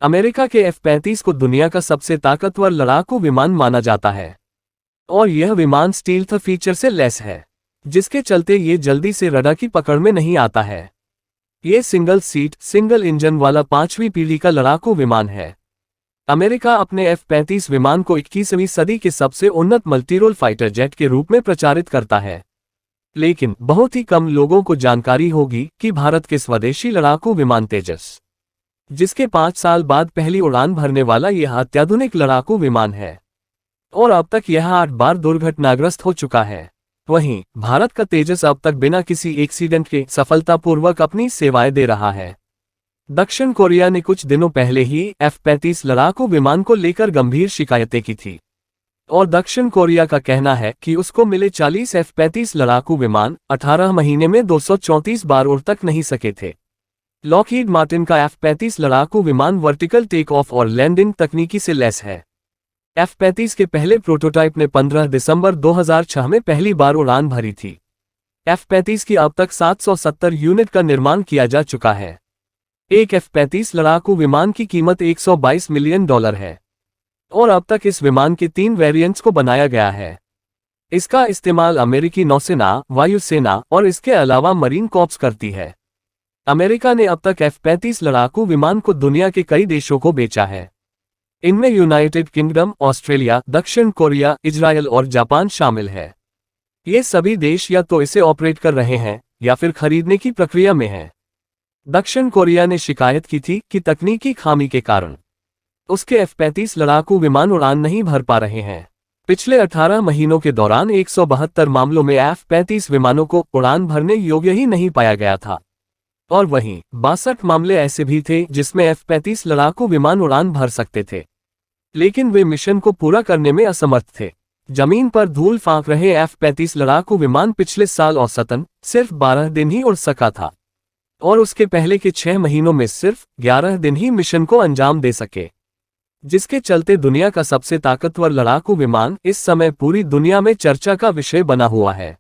America के F-35 को दुनिया का सबसे ताकतवर लड़ाकू विमान माना जाता है और यह विमान स्टील्थ फीचर से लैस है, जिसके चलते ये जल्दी से रडार की पकड़ में नहीं आता है। ये सिंगल सीट, सिंगल इंजन वाला 5वीं पीढ़ी का लड़ाकू विमान है। अमेरिका अपने F-35 विमान को 21वीं सदी के सबसे उन्नत मल्टीरोल फाइटर जेट के रूप में प्रचारित करता है, लेकिन बहुत ही कम लोगों को जानकारी होगी कि भारत के स्वदेशी लड़ाकू विमान तेजस, जिसके 5 साल बाद पहली उड़ान भरने वाला यह अत्याधुनिक लड़ाकू विमान है और अब तक यह 8 बार दुर्घटनाग्रस्त हो चुका है। वहीं भारत का तेजस अब तक बिना किसी एक्सीडेंट के सफलतापूर्वक अपनी सेवाएं दे रहा है। दक्षिण कोरिया ने कुछ दिनों पहले ही F-35 लड़ाकू विमान को लेकर गंभीर शिकायतें की थी और दक्षिण कोरिया का कहना है कि उसको मिले 40 F-35 लड़ाकू विमान 18 महीने में 234 बार उड़ तक नहीं सके थे। लॉकहीड मार्टिन का F-35 लड़ाकू विमान वर्टिकल टेक ऑफ और लैंडिंग तकनीकी से लैस है। F-35 के पहले प्रोटोटाइप ने 15 दिसंबर 2006 में पहली बार उड़ान भरी थी। F-35 की अब तक 770 यूनिट का निर्माण किया जा चुका है। एक F-35 लड़ाकू विमान की कीमत $122 मिलियन है और अब तक इस विमान के 3 वेरिएंट्स को बनाया गया है। इसका इस्तेमाल अमेरिकी नौसेना, वायुसेना और इसके अलावा मरीन कॉर्प्स करती है। अमेरिका ने अब तक F-35 लड़ाकू विमान को दुनिया के कई देशों को बेचा है। इनमें यूनाइटेड किंगडम, ऑस्ट्रेलिया, दक्षिण कोरिया, इजरायल और जापान शामिल है। ये सभी देश या तो इसे ऑपरेट कर रहे हैं या फिर खरीदने की प्रक्रिया में हैं। दक्षिण कोरिया ने शिकायत की थी कि तकनीकी खामी के कारण उसके F-35 लड़ाकू विमान उड़ान नहीं भर पा रहे हैं। पिछले 18 महीनों के दौरान 172 मामलों में F-35 विमानों को उड़ान भरने योग्य ही नहीं पाया गया था और वहीं 62 मामले ऐसे भी थे जिसमें F-35 लड़ाकू विमान उड़ान भर सकते थे, लेकिन वे मिशन को पूरा करने में असमर्थ थे। जमीन पर धूल फांक रहे F-35 लड़ाकू विमान पिछले साल औसतन सिर्फ 12 दिन ही उड़ सका था और उसके पहले के 6 महीनों में सिर्फ 11 दिन ही मिशन को अंजाम दे सके, जिसके चलते दुनिया का सबसे ताकतवर लड़ाकू विमान इस समय पूरी दुनिया में चर्चा का विषय बना हुआ है।